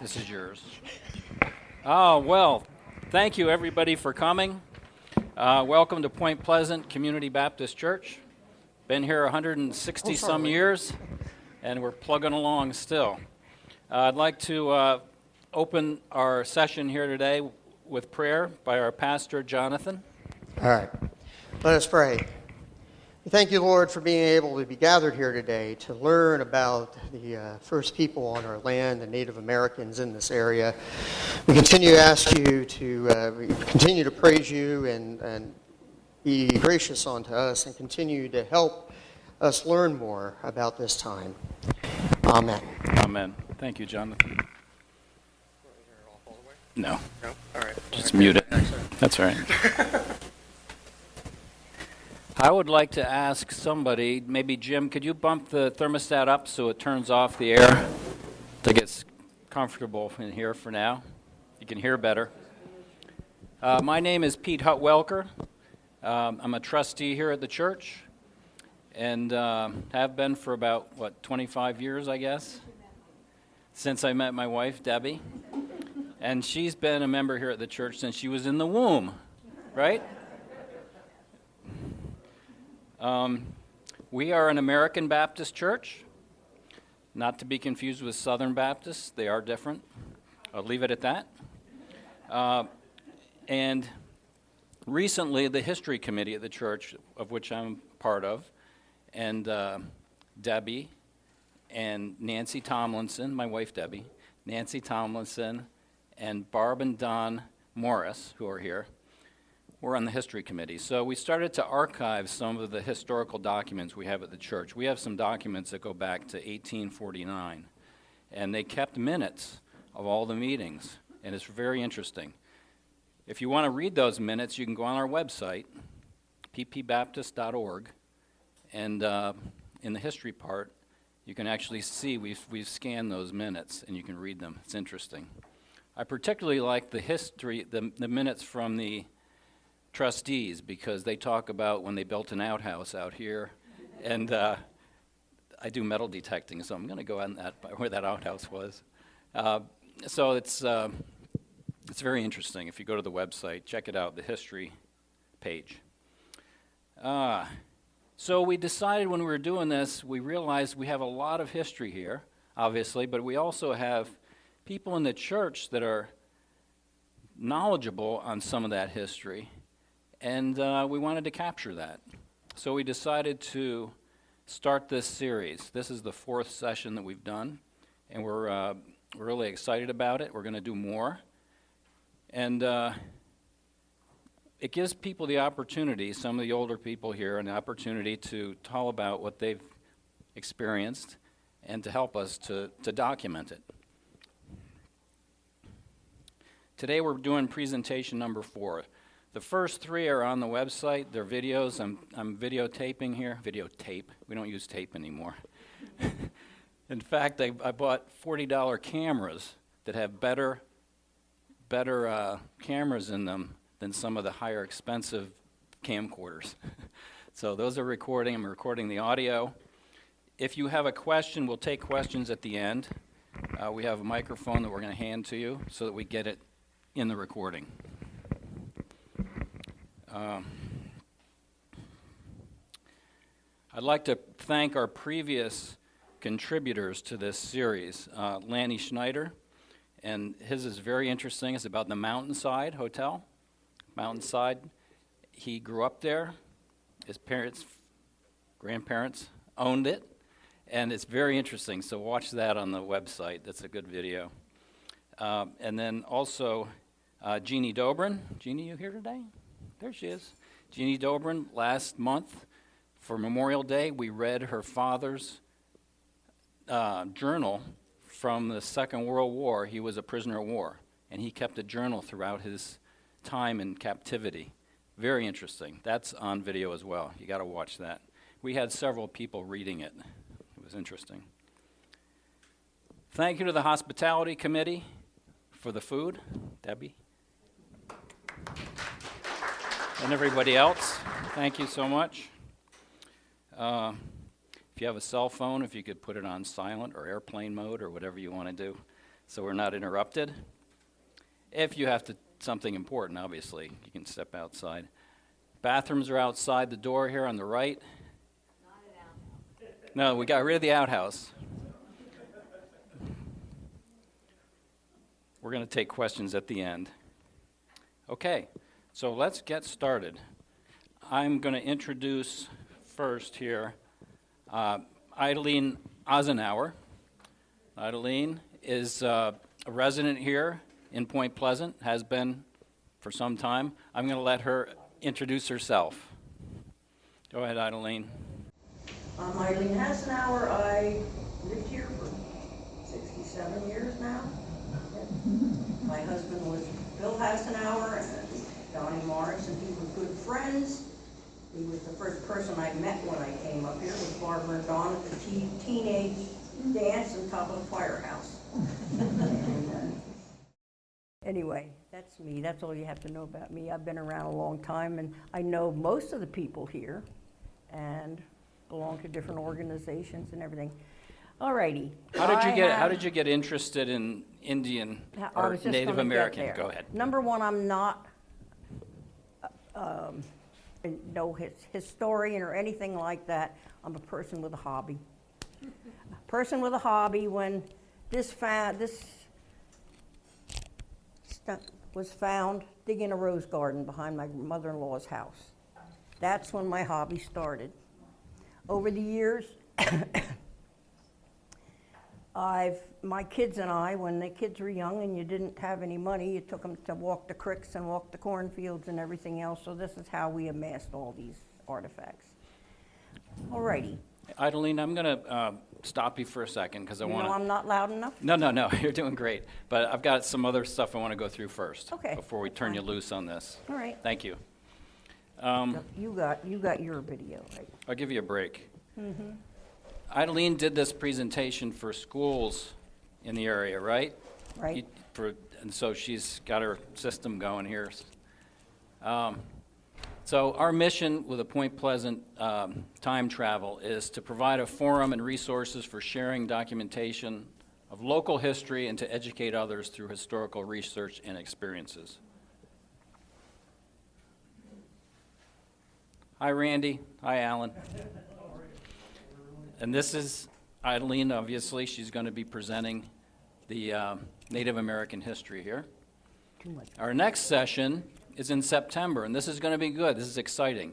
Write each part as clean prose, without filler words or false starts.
This is yours. Oh, well, thank you everybody for coming. Welcome to Point Pleasant Community Baptist Church. Been here 160 some years, and we're plugging along still. I'd like to open our session here today with prayer by our pastor, Jonathan. All right. Let us pray. We thank you, Lord, for being able to be gathered here today to learn about the first people on our land, the Native Americans in this area. We continue to ask you to continue to praise you and be gracious unto us and continue to help us learn more about this time. Amen. Amen. Thank you, Jonathan. No. No? All right. Just mute it. That's all right. I would like to ask somebody, maybe Jim, could you bump the thermostat up so it turns off the air to get comfortable in here for now? You can hear better. My name is Pete Hutt-Welker. I'm a trustee here at the church and have been for about, 25 years, I guess, since I met my wife, Debbie. And she's been a member here at the church since she was in the womb, right? We are an American Baptist church, not to be confused with Southern Baptists. They are different. I'll leave it at that. And recently, the history committee at the church, of which I'm part of, and Debbie and Nancy Tomlinson, my wife Debbie, Nancy Tomlinson, and Barb and Don Morris, who are here, we're on the history committee. So we started to archive some of the historical documents we have at the church. We have some documents that go back to 1849, and they kept minutes of all the meetings, and it's very interesting. If you want to read those minutes, you can go on our website, ppbaptist.org, and in the history part, you can actually see we've scanned those minutes, and you can read them. It's interesting. I particularly like the history, the minutes from the trustees, because they talk about when they built an outhouse out here, and I do metal detecting, so I'm going to go on that where that outhouse was. So it's very interesting. If you go to the website, check it out, the history page. So we decided when we were doing this, we realized we have a lot of history here, obviously, but we also have people in the church that are knowledgeable on some of that history. And we wanted to capture that. So we decided to start this series. This is the fourth session that we've done, and we're really excited about it. We're going to do more. And it gives people the opportunity, some of the older people here, an opportunity to tell about what they've experienced and to help us to document it. Today we're doing presentation number 4. The first 3 are on the website. They're videos. I'm videotaping here. Videotape. We don't use tape anymore. In fact, I bought $40 cameras that have better cameras in them than some of the higher expensive camcorders. So those are recording. I'm recording the audio. If you have a question, we'll take questions at the end. We have a microphone that we're going to hand to you so that we get it in the recording. I'd like to thank our previous contributors to this series, Lanny Schneider, and his is very interesting. It's about the Mountainside Hotel. Mountainside, he grew up there. His grandparents owned it, and it's very interesting, so watch that on the website. That's a good video. And then also Jeannie Dobrin. Jeannie, you here today? There she is. Jeannie Dobrin, last month for Memorial Day, we read her father's journal from the Second World War. He was a prisoner of war, and he kept a journal throughout his time in captivity. Very interesting. That's on video as well. You got to watch that. We had several people reading it. It was interesting. Thank you to the hospitality committee for the food. Debbie. And everybody else, thank you so much. If you have a cell phone, if you could put it on silent or airplane mode or whatever you want to do, so we're not interrupted. If you have something important, obviously, you can step outside. Bathrooms are outside the door here on the right. Not an outhouse. No, we got rid of the outhouse. We're going to take questions at the end. Okay, so let's get started. I'm going to introduce first here Idalene Eisenhower. Idalene is a resident here in Point Pleasant, has been for some time. I'm going to let her introduce herself. Go ahead, Idalene. I'm Eileen Hassenauer. I lived here for 67 years now. My husband was Bill Hassenauer and Donnie Morris, and we were good friends. He was the first person I met when I came up here with Barbara and Don at the teenage dance on top of the firehouse. Anyway, that's me. That's all you have to know about me. I've been around a long time, and I know most of the people here and belong to different organizations and everything. All righty. How did you get interested in Indian I or was just Native gonna American? get there. Go ahead. Number one, I'm not no historian or anything like that. I'm a person with a hobby. A person with a hobby. When this stuff was found digging a rose garden behind my mother-in-law's house. That's when my hobby started. Over the years, my kids and I, when the kids were young and you didn't have any money, you took them to walk the creeks and walk the cornfields and everything else. So this is how we amassed all these artifacts. All righty. Idalene, I'm going to stop you for a second because I want to... I'm not loud enough? No, you're doing great. But I've got some other stuff I want to go through first Okay, before we that's turn you fine. loose on this. All right. Thank you. You got your video, right? I'll give you a break. Idalene did this presentation for schools in the area, right? Right. And so she's got her system going here. So our mission with the Point Pleasant time travel is to provide a forum and resources for sharing documentation of local history and to educate others through historical research and experiences. Hi, Randy. Hi, Alan. And this is Idalene, obviously. She's going to be presenting the Native American history here. Too much. Our next session is in September, and this is going to be good. This is exciting.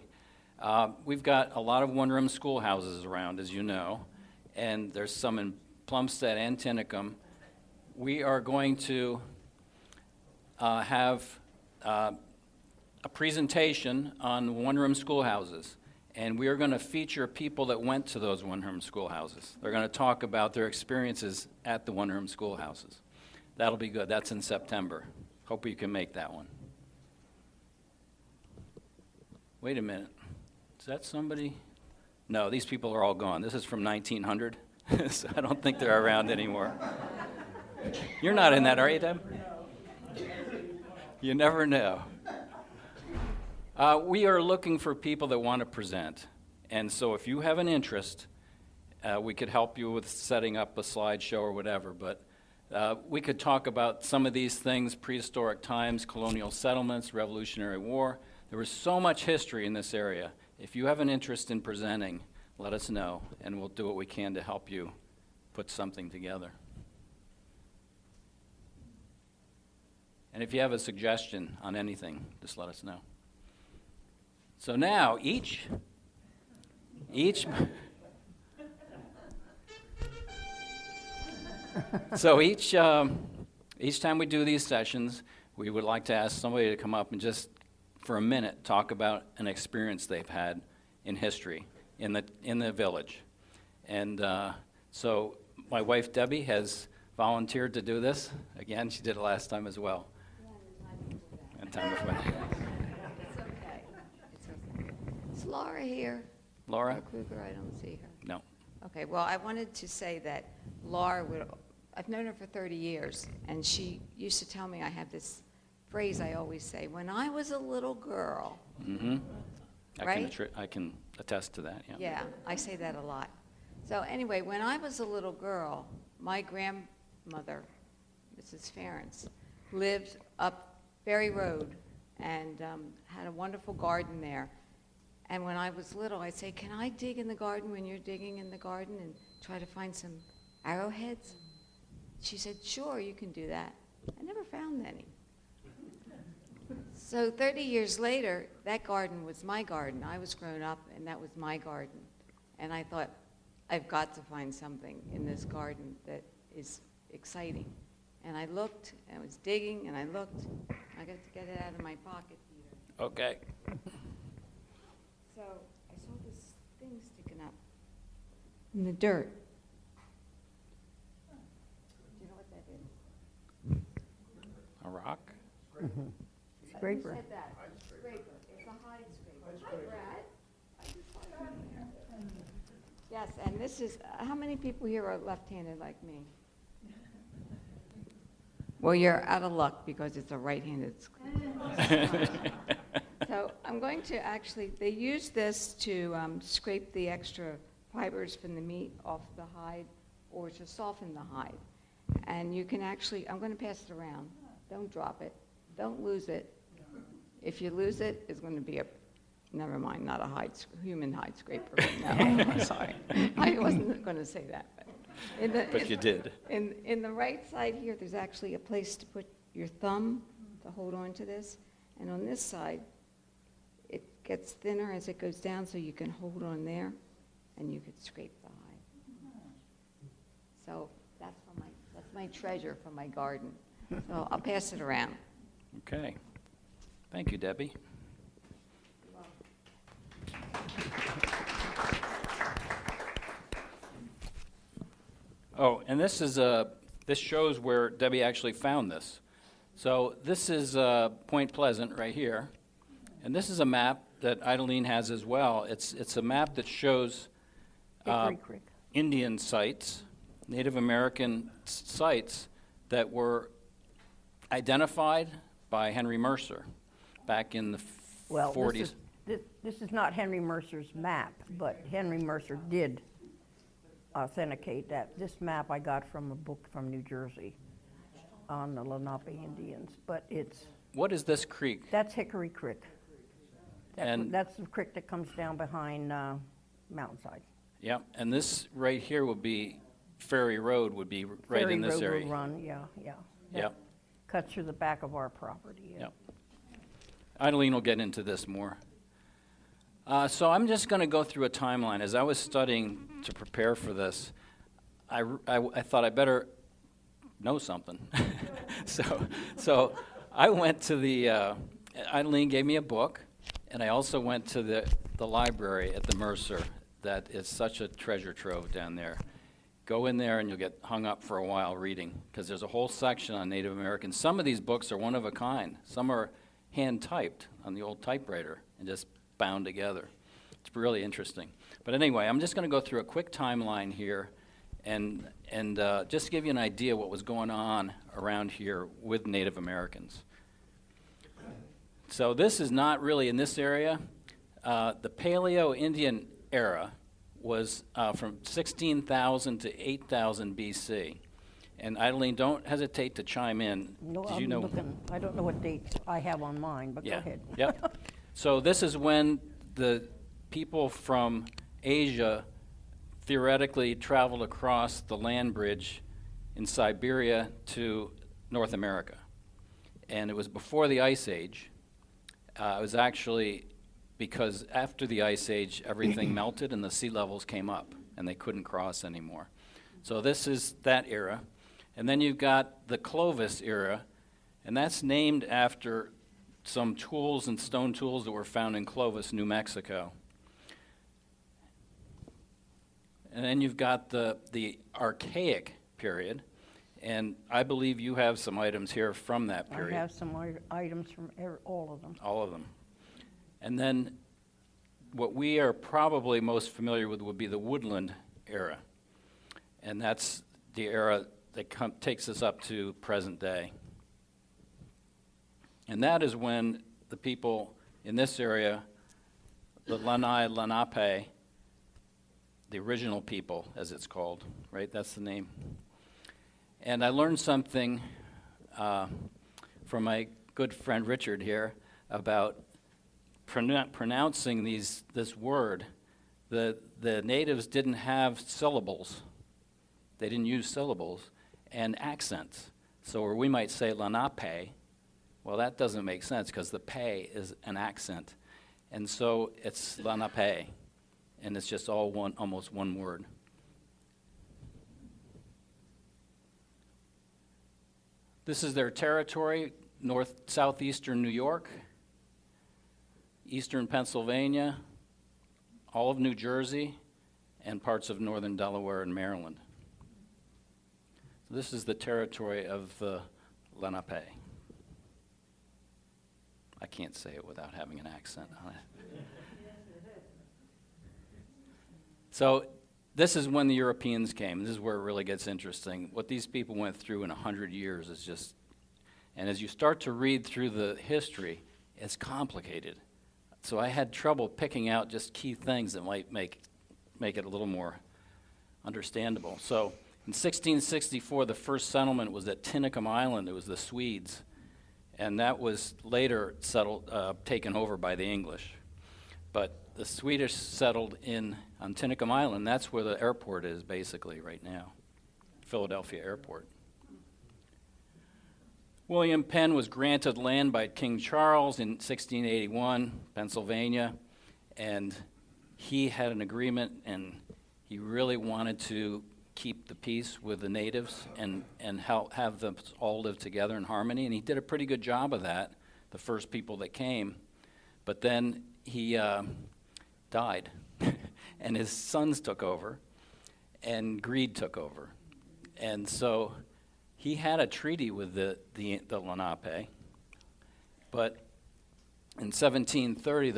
We've got a lot of one-room schoolhouses around, as you know, and there's some in Plumstead and Tinicum. We are going to have a presentation on one-room schoolhouses, and we are going to feature people that went to those one-room schoolhouses. They're going to talk about their experiences at the one-room schoolhouses. That'll be good. That's in September. Hope you can make that one. Wait a minute. Is that somebody? No, these people are all gone. This is from 1900, so I don't think they're around anymore. You're not in that, are you, Deb? You never know. We are looking for people that want to present, and so if you have an interest, we could help you with setting up a slideshow or whatever, but we could talk about some of these things: prehistoric times, colonial settlements, Revolutionary War. There was so much history in this area. If you have an interest in presenting, let us know, and we'll do what we can to help you put something together. And if you have a suggestion on anything, just let us know. So now, each time we do these sessions, we would like to ask somebody to come up and just, for a minute, talk about an experience they've had in history in the village. And so my wife, Debbie, has volunteered to do this. Again, she did it last time as well. And time before that. It's okay. It's okay. Is Laura here? Laura? Laura Kruger, I don't see her. No. Okay, well, I wanted to say that Laura I've known her for 30 years, and she used to tell me I have this phrase I always say, when I was a little girl. Mm-hmm. Right? I can attest to that, yeah. Yeah, I say that a lot. So anyway, when I was a little girl, my grandmother Mrs. Ferentz, lived up Ferry Road and had a wonderful garden there. And when I was little, I'd say, can I dig in the garden when you're digging in the garden and try to find some arrowheads? She said, sure, you can do that. I never found any. So 30 years later, that garden was my garden. I was grown up, and that was my garden. And I thought, I've got to find something in this garden that is exciting. And I looked, and I was digging, and I looked. I got to get it out of my pocket, Peter. Okay. So I saw this thing sticking up in the dirt. Do you know what that is? A rock? Scraper. Who said that? Scraper. It's a hide scraper. Hi, Brad. Yes, and this is, how many people here are left-handed like me? Well, you're out of luck because it's a right-handed scraper. So I'm going to actually, they use this to scrape the extra fibers from the meat off the hide or to soften the hide. And you can actually, I'm going to pass it around. Don't drop it. Don't lose it. If you lose it, it's going to be a, never mind, not a human hide scraper. No, I'm sorry. I wasn't going to say that. But you did. In the right side here, there's actually a place to put your thumb to hold on to this. And on this side, it gets thinner as it goes down, so you can hold on there, and you could scrape the hide. So that's my treasure for my garden. So I'll pass it around. Okay. Thank you, Debbie. Oh, and this shows where Debbie actually found this. So this is Point Pleasant right here, and this is a map that Idalene has as well. It's a map that shows Hickory Creek. Indian sites, Native American sites that were identified by Henry Mercer back in the Well, 40s. this is not Henry Mercer's map, but Henry Mercer did authenticate that. This map I got from a book from New Jersey on the Lenape Indians, but What is this creek? that's Hickory Creek. And- That's the creek that comes down behind Mountainside. Yep, and this right here would be, Ferry Road would be right in this Ferry Road area. will run, yeah. That Yep, cuts through the back of our property. yep. Idalene will get into this more. So I'm just going to go through a timeline. As I was studying to prepare for this, I thought I better know something. So I went to Idalene gave me a book, and I also went to the library at the Mercer. That is such a treasure trove down there. Go in there and you'll get hung up for a while reading, because there's a whole section on Native Americans. Some of these books are one of a kind. Some are hand-typed on the old typewriter and just bound together. It's really interesting. But anyway, I'm just going to go through a quick timeline here and just give you an idea what was going on around here with Native Americans. So this is not really in this area. The Paleo-Indian era was from 16,000 to 8,000 BC. And Idalene, don't hesitate to chime in. No, Did you I'm know? looking, I don't know what dates I have on mine, but go ahead. Yep. So this is when the people from Asia theoretically traveled across the land bridge in Siberia to North America. And it was before the Ice Age. It was actually because after the Ice Age, everything melted and the sea levels came up, and they couldn't cross anymore. So this is that era. And then you've got the Clovis era, and that's named after some tools and stone tools that were found in Clovis, New Mexico. And then you've got the Archaic period, and I believe you have some items here from that I period. have some items from all of them. All of them. And then what we are probably most familiar with would be the Woodland era. And that's the era that takes us up to present day. And that is when the people in this area, the Lanai Lenape, the original people, as it's called, right? That's the name. And I learned something from my good friend Richard here about pronouncing this word. The natives didn't have syllables. They didn't use syllables and accents. So where we might say Lenape, well, that doesn't make sense because the pay is an accent. And so it's Lenape, and it's just almost one word. This is their territory: southeastern New York, eastern Pennsylvania, all of New Jersey, and parts of northern Delaware and Maryland. So this is the territory of the Lenape. I can't say it without having an accent on it. So this is when the Europeans came. This is where it really gets interesting. What these people went through in 100 years is just, and as you start to read through the history, it's complicated. So I had trouble picking out just key things that might make it a little more understandable. So in 1664, the first settlement was at Tinicum Island. It was the Swedes. And that was later taken over by the English. But the Swedish settled on Tinicum Island. That's where the airport is basically right now, Philadelphia Airport. William Penn was granted land by King Charles in 1681, Pennsylvania, and he had an agreement, and he really wanted to keep the peace with the natives and have them all live together in harmony, and he did a pretty good job of that, the first people that came. But then he died, and his sons took over, and greed took over. And so he had a treaty with the Lenape, but in 1730,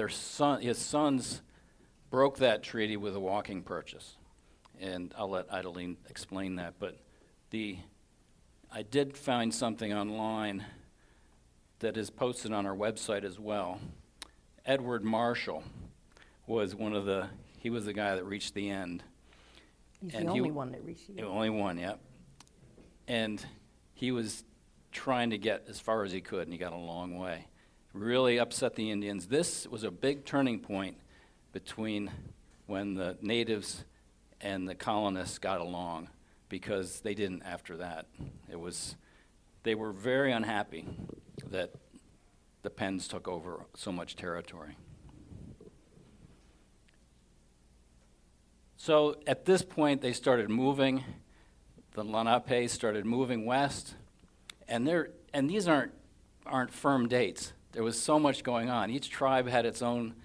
his sons broke that treaty with a walking purchase. And I'll let Idaline explain that, but I did find something online that is posted on our website as well. Edward Marshall was he was the guy that reached the end. He's the only one that reached the end. The only one, yep. And he was trying to get as far as he could, and he got a long way. Really upset the Indians. This was a big turning point between when the natives and the colonists got along, because they didn't after that. They were very unhappy that the Penns took over so much territory. So at this point, they started moving. The Lenape started moving west, and these aren't firm dates. There was so much going on. Each tribe had its own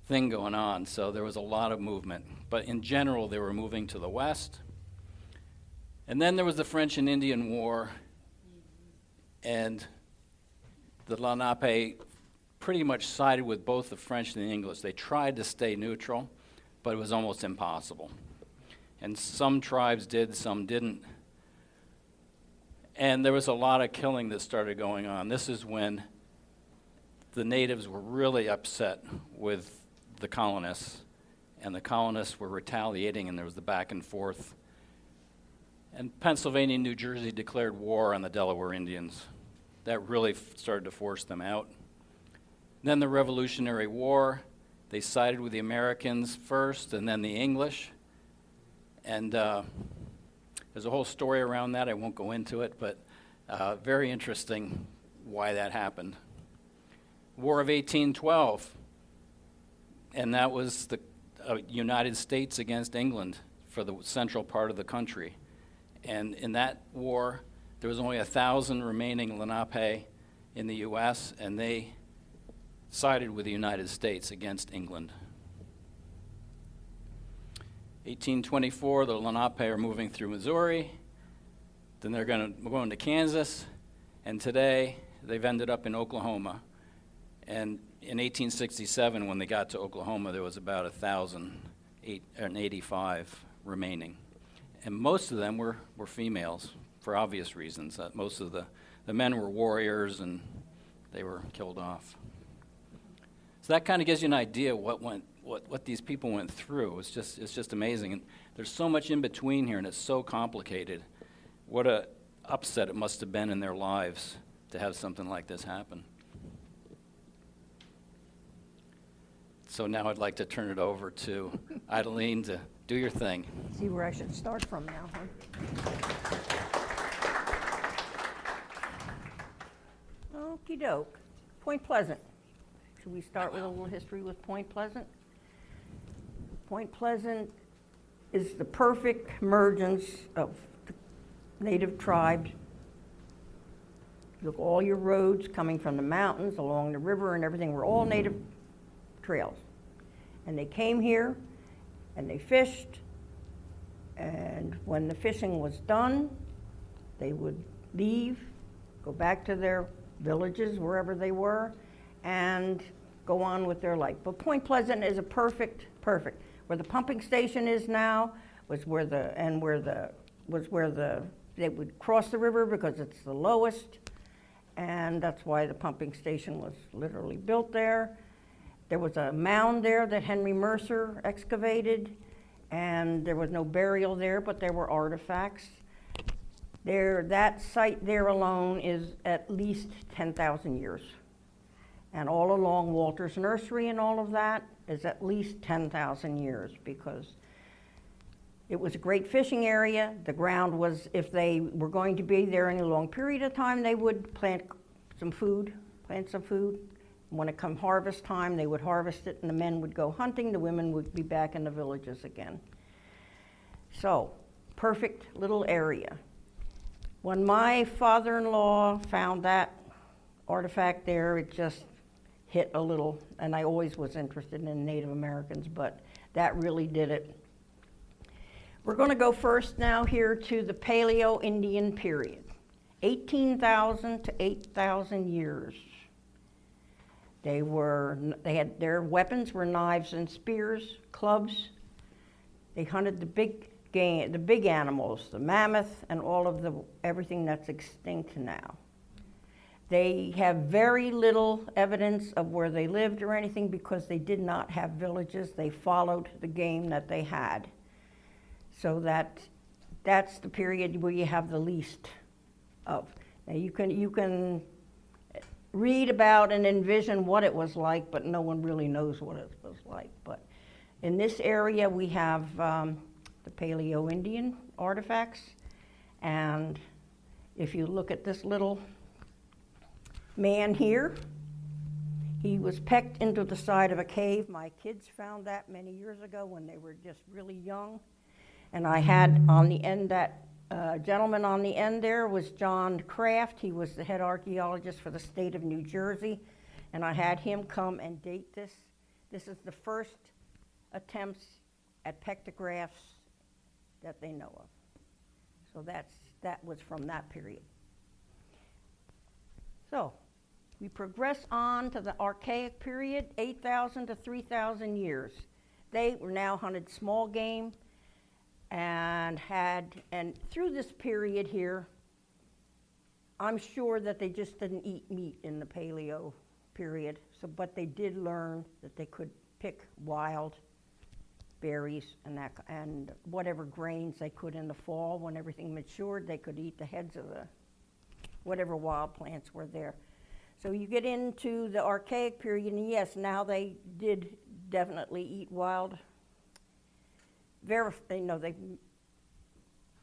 thing going on, so there was a lot of movement. But in general, they were moving to the west. And then there was the French and Indian War, and the Lenape pretty much sided with both the French and the English. They tried to stay neutral, but it was almost impossible. And some tribes did, some didn't. And there was a lot of killing that started going on. This is when the natives were really upset with the colonists, and the colonists were retaliating, and there was the back and forth. And Pennsylvania and New Jersey declared war on the Delaware Indians. That really started to force them out. Then the Revolutionary War, they sided with the Americans first, and then the English. And there's a whole story around that. I won't go into it, but very interesting why that happened. War of 1812, and that was the United States against England for the central part of the country. And in that war, there was only 1,000 remaining Lenape in the U.S., and they sided with the United States against England. 1824, the Lenape are moving through Missouri. Then they're going to Kansas, and today they've ended up in Oklahoma. And in 1867, when they got to Oklahoma, there was about 1,085 remaining. And most of them were females, for obvious reasons. Most of the men were warriors, and they were killed off. So that kind of gives you an idea what these people went through. It's just amazing. And there's so much in between here, and it's so complicated. What a upset it must have been in their lives to have something like this happen. So now I'd like to turn it over to Adeline to do your thing. See where I should start from now, huh? Okey doke. Point Pleasant. Should we start with a little history with Point Pleasant? Point Pleasant is the perfect emergence of the native tribes. Look, all your roads coming from the mountains, along the river and everything were all native trails. And they came here and they fished, and when the fishing was done, they would leave, go back to their villages, wherever they were, and go on with their life. But Point Pleasant is a perfect. Where the pumping station is now was where they would cross the river because it's the lowest, and that's why the pumping station was literally built there. There was a mound there that Henry Mercer excavated, and there was no burial there, but there were artifacts. That site there alone is at least 10,000 years. And all along Walter's Nursery and all of that is at least 10,000 years, because it was a great fishing area. The ground was, if they were going to be there any long period of time, they would plant some food. When it come harvest time, they would harvest it, and the men would go hunting. The women would be back in the villages again. So, perfect little area. When my father-in-law found that artifact there, it just hit a little, and I always was interested in Native Americans, but that really did it. We're going to go first now here to the Paleo-Indian period, 18,000 to 8,000 years. Their weapons were knives and spears, clubs. They hunted the big game, the big animals, the mammoth, and everything that's extinct now. They have very little evidence of where they lived or anything because they did not have villages. They followed the game that they had. So that's the period where you have the least of. Now you can read about and envision what it was like, but no one really knows what it was like. But in this area we have the Paleo-Indian artifacts, and if you look at this little man here, he was pecked into the side of a cave. My kids found that many years ago when they were just really young. And I had on the end, that gentleman on the end there was John Kraft. He was the head archaeologist for the state of New Jersey. And I had him come and date this. This is the first attempts at pectographs that they know of. So that was from that period. So we progress on to the Archaic period, 8,000 to 3,000 years. They were now hunted small game and through this period here, I'm sure that they just didn't eat meat in the Paleo period, but they did learn that they could pick wild berries and whatever grains they could in the fall. When everything matured, they could eat the heads of whatever wild plants were there. So you get into the Archaic period, and yes, now they did definitely eat wild. They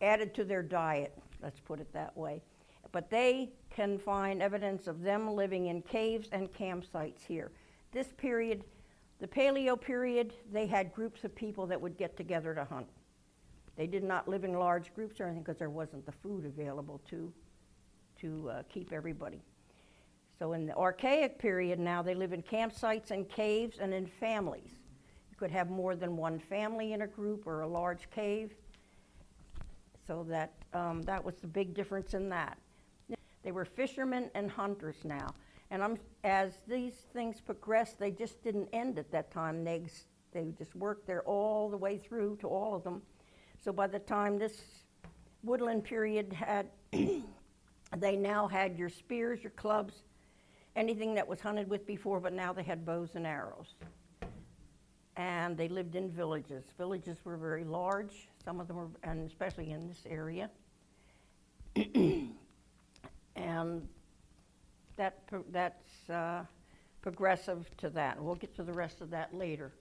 added to their diet, let's put it that way. But they can find evidence of them living in caves and campsites here. This period, the Paleo period, they had groups of people that would get together to hunt. They did not live in large groups or anything because there wasn't the food available to keep everybody. So in the Archaic period now, they live in campsites and caves and in families. You could have more than one family in a group or a large cave. So that was the big difference in that. They were fishermen and hunters now. And as these things progressed, they just didn't end at that time. They just worked there all the way through to all of them. So by the time this woodland period had, they now had your spears, your clubs, anything that was hunted with before, but now they had bows and arrows. And they lived in villages. Villages were very large, some of them were, and especially in this area. And that's progressive to that. And we'll get to the rest of that later.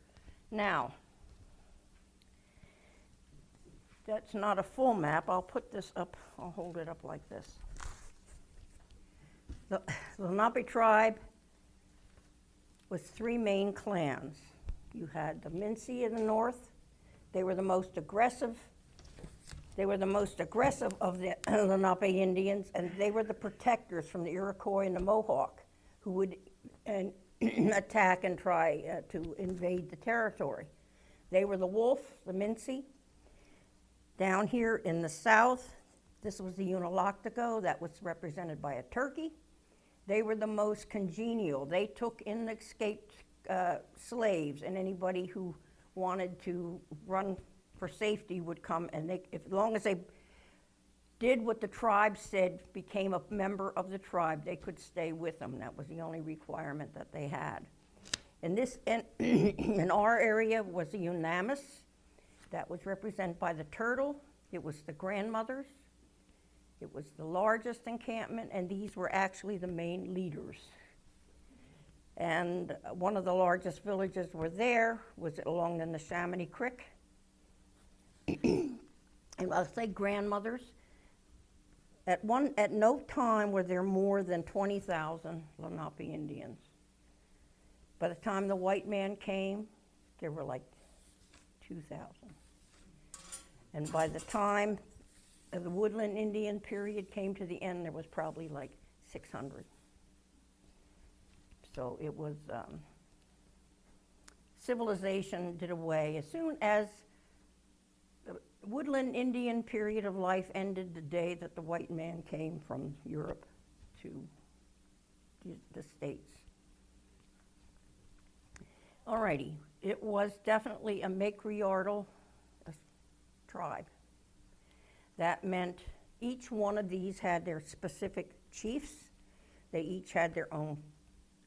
Now, that's not a full map. I'll put this up. I'll hold it up like this. The Lenape tribe was three main clans. You had the Minsi in the north. They were the most aggressive. They were the most aggressive of the Lenape Indians, and they were the protectors from the Iroquois and the Mohawk, who would attack and try to invade the territory. They were the Wolf, the Minsi. Down here in the south, this was the Unalaktico, that was represented by a turkey. They were the most congenial. They took in the escaped slaves, and anybody who wanted to run for safety would come, and as long as they did what the tribe said, became a member of the tribe, they could stay with them. That was the only requirement that they had. In our area was the Unamis. That was represented by the turtle. It was the grandmothers. It was the largest encampment, and these were actually the main leaders. And one of the largest villages were there was along the Neshaminy Creek. And I'll say grandmothers. At no time were there more than 20,000 Lenape Indians. By the time the white man came, there were like 2,000. And by the time the Woodland Indian period came to the end, there was probably like 600. So it was, civilization did away. As soon as the Woodland Indian period of life ended the day that the white man came from Europe to the States. Alrighty, it was definitely a matriarchal tribe. That meant each one of these had their specific chiefs. They each had their own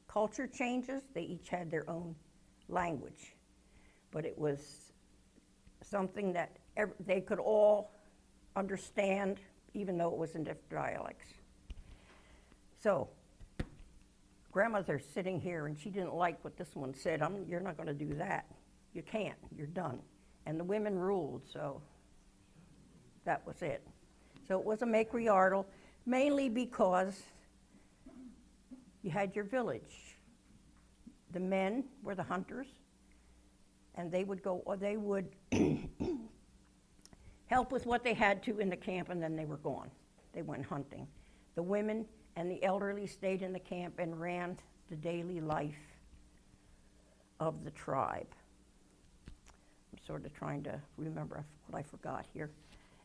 culture changes. They each had their own language. But it was something that they could all understand, even though it was in different dialects. So, grandmother's sitting here, and she didn't like what this one said. You're not going to do that. You can't. You're done. And the women ruled, so that was it. So it was a matriarchal, mainly because you had your village. The men were the hunters, and they would go, or they would help with what they had to in the camp, and then they were gone. They went hunting. The women and the elderly stayed in the camp and ran the daily life of the tribe. I'm sort of trying to remember what I forgot here.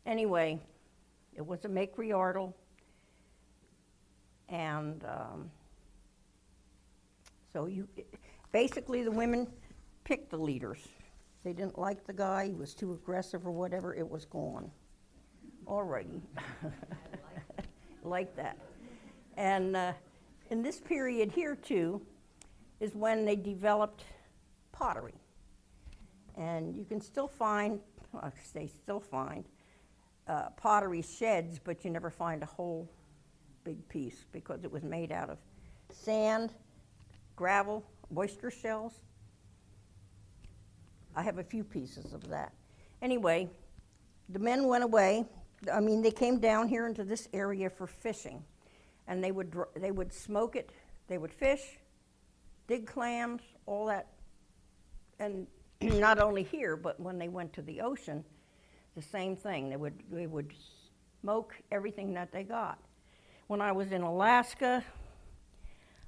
Anyway, it was a matriarchal, and so basically the women picked the leaders. They didn't like the guy, he was too aggressive or whatever, it was gone. Alrighty. Like that. And in this period here too is when they developed pottery. And you can still find, pottery sheds, but you never find a whole big piece because it was made out of sand, gravel, oyster shells. I have a few pieces of that. Anyway, the men went away. I mean, they came down here into this area for fishing, and they would smoke it. They would fish, dig clams, all that, and not only here, but when they went to the ocean, the same thing. They would smoke everything that they got. When I was in Alaska,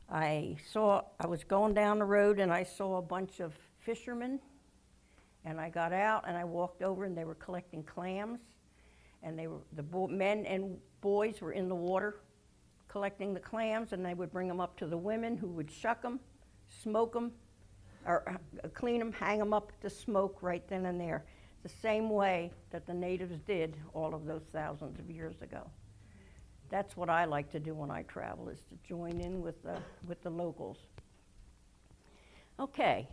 I was going down the road and I saw a bunch of fishermen, and I got out and I walked over and they were collecting clams, and men and boys were in the water collecting the clams, and they would bring them up to the women, who would shuck them, smoke them, or clean them, hang them up to smoke right then and there. The same way that the natives did all of those thousands of years ago. That's what I like to do when I travel, is to join in with the locals. Okay.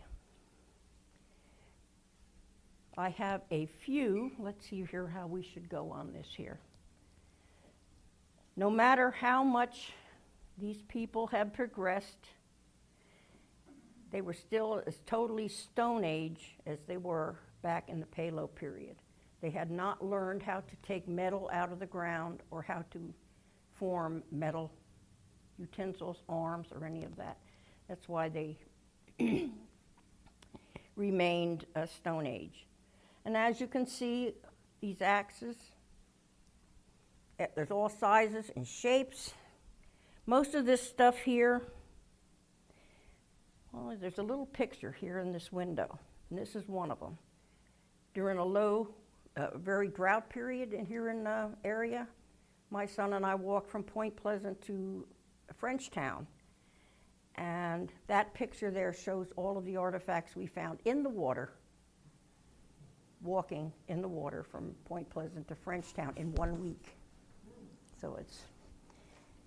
I have a few, let's see here how we should go on this here. No matter how much these people have progressed, they were still as totally Stone Age as they were back in the Palo period. They had not learned how to take metal out of the ground or how to form metal utensils, arms, or any of that. That's why they remained a Stone Age. And as you can see, these axes, there's all sizes and shapes. Most of this stuff here, well, there's a little picture here in this window, and this is one of them. During a low, very drought period here in the area, my son and I walked from Point Pleasant to Frenchtown, and that picture there shows all of the artifacts we found in the water, walking in the water from Point Pleasant to Frenchtown in 1 week. So it's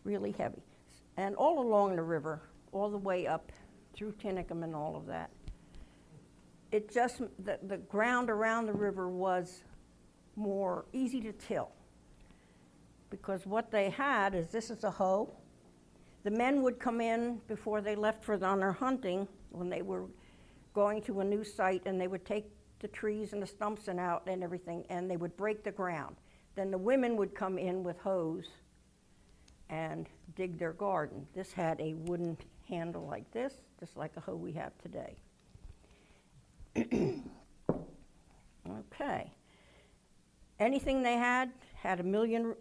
really heavy. And all along the river, all the way up through Tinicum and all of that, it just, the ground around the river was more easy to till. Because what they had is, this is a hoe. The men would come in before they left on their hunting, when they were going to a new site, and they would take the trees and the stumps and out and everything, and they would break the ground. Then the women would come in with hoes and dig their garden. This had a wooden handle like this, just like a hoe we have today. Okay. Anything they had a million,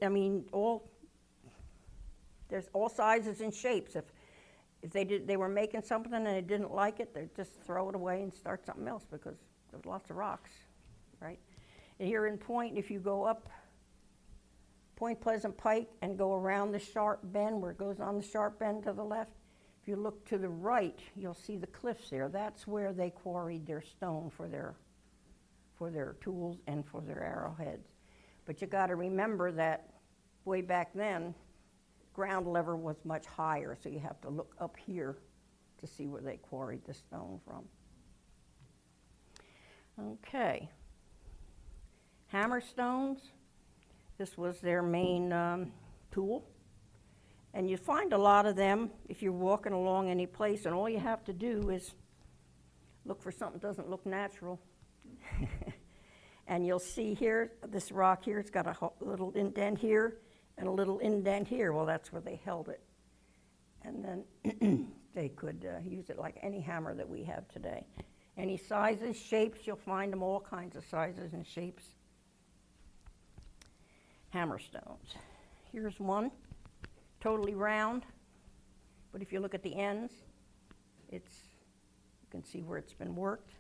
there's all sizes and shapes. If they were making something and they didn't like it, they'd just throw it away and start something else, because there's lots of rocks, right? And here in Point, if you go up Point Pleasant Pike and go around the sharp bend, where it goes on the sharp bend to the left, if you look to the right, you'll see the cliffs there. That's where they quarried their stone for their tools and for their arrowheads. But you got to remember that way back then, ground level was much higher, so you have to look up here to see where they quarried the stone from. Okay. Hammerstones. This was their main tool. And you find a lot of them if you're walking along any place, and all you have to do is look for something that doesn't look natural. And you'll see here, this rock here, it's got a little indent here and a little indent here. Well, that's where they held it. And then they could use it like any hammer that we have today. Any sizes, shapes, you'll find them all kinds of sizes and shapes. Hammerstones. Here's one, totally round, but if you look at the ends, you can see where it's been worked.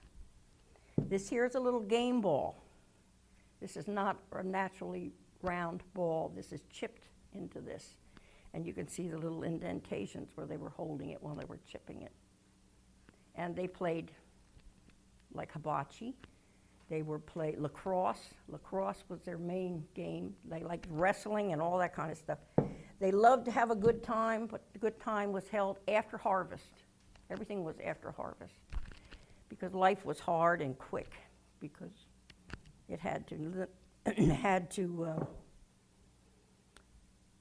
This here is a little game ball. This is not a naturally round ball. This is chipped into this. And you can see the little indentations where they were holding it while they were chipping it. And they played like hibachi. They were played lacrosse. Lacrosse was their main game. They liked wrestling and all that kind of stuff. They loved to have a good time, but the good time was held after harvest. Everything was after harvest, because life was hard and quick, because it had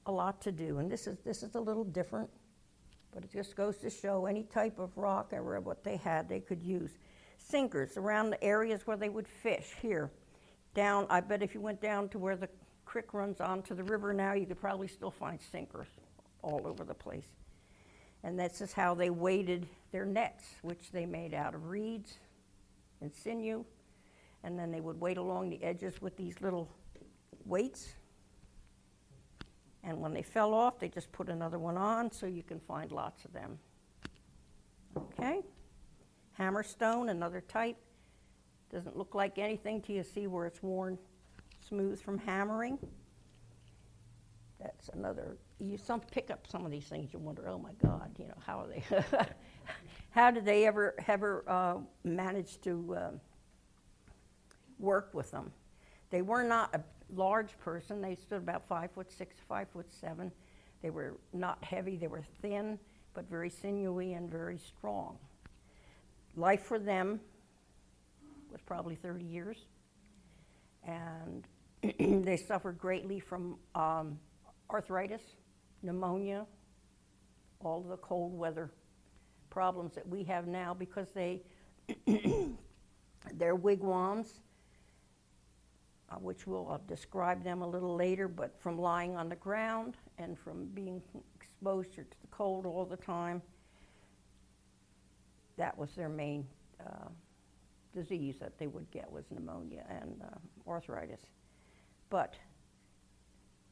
a lot to do. And this is a little different, but it just goes to show any type of rock or what they had, they could use. Sinkers around the areas where they would fish. Here, down, I bet if you went down to where the creek runs onto the river now, you could probably still find sinkers all over the place. And this is how they weighted their nets, which they made out of reeds and sinew. And then they would weight along the edges with these little weights. And when they fell off, they just put another one on, so you can find lots of them. Okay. Hammerstone, another type. Doesn't look like anything till you see where it's worn smooth from hammering. That's another, you pick up some of these things, you wonder, oh my God, how are they, how did they ever manage to work with them? They were not a large person. They stood about 5'6", 5'7". They were not heavy, they were thin, but very sinewy and very strong. Life for them was probably 30 years, and they suffered greatly from arthritis pneumonia, all of the cold weather problems that we have now because their wigwams, which we'll describe them a little later, but from lying on the ground and from being exposed to the cold all the time, that was their main disease that they would get, was pneumonia and arthritis. But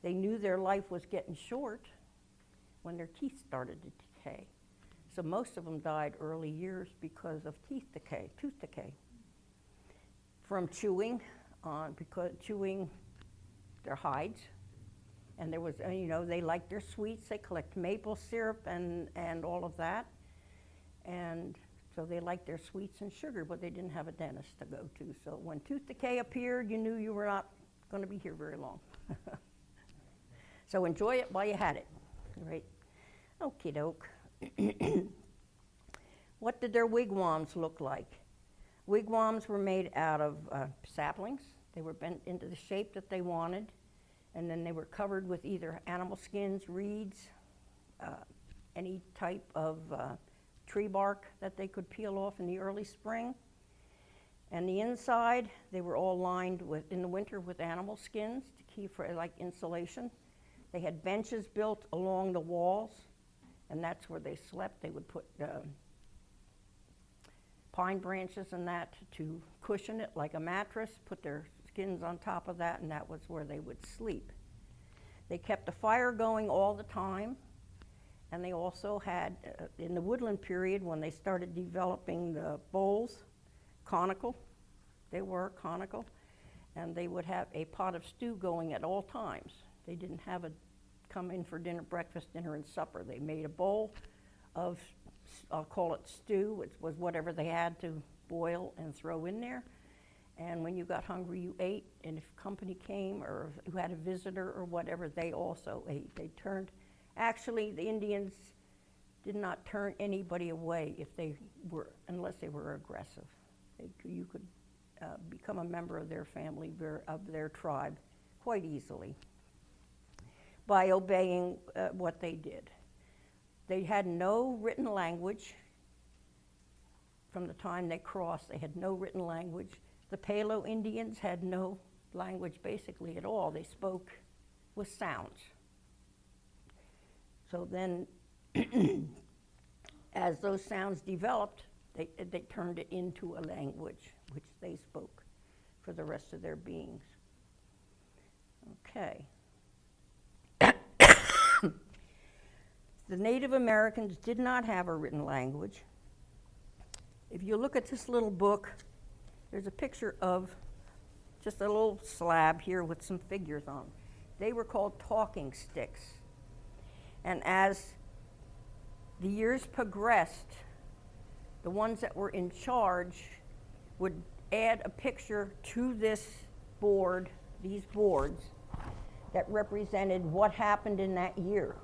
they knew their life was getting short when their teeth started to decay. So most of them died early years because of tooth decay, from chewing their hides. And there was, they liked their sweets. They collect maple syrup and all of that. And so they liked their sweets and sugar, but they didn't have a dentist to go to. So when tooth decay appeared, you knew you were not going to be here very long. So enjoy it while you had it, right? Okie doke. What did their wigwams look like? Wigwams were made out of saplings. They were bent into the shape that they wanted, and then they were covered with either animal skins, reeds, any type of tree bark that they could peel off in the early spring. And the inside, they were all lined with, in the winter, with animal skins to keep for like insulation. They had benches built along the walls, and that's where they slept. They would put pine branches and that to cushion it like a mattress, put their skins on top of that, and that was where they would sleep. They kept a fire going all the time, and they also had, in the woodland period, when they started developing the bowls, conical, they were conical, and they would have a pot of stew going at all times. They didn't have a come in for dinner, breakfast, dinner, and supper. They made a bowl of, I'll call it stew, which was whatever they had to boil and throw in there. And when you got hungry, you ate, and if company came or if you had a visitor or whatever, they also ate. They turned, actually, the Indians did not turn anybody away if they were, unless they were aggressive. You could become a member of their family, of their tribe, quite easily by obeying what they did. They had no written language. From the time they crossed, they had no written language. The Palo Indians had no language basically at all. They spoke with sounds. So then, as those sounds developed, they turned it into a language which they spoke for the rest of their beings. Okay. The Native Americans did not have a written language. If you look at this little book, there's a picture of just a little slab here with some figures on. They were called talking sticks. And as the years progressed, the ones that were in charge would add a picture to this board, these boards, that represented what happened in that year,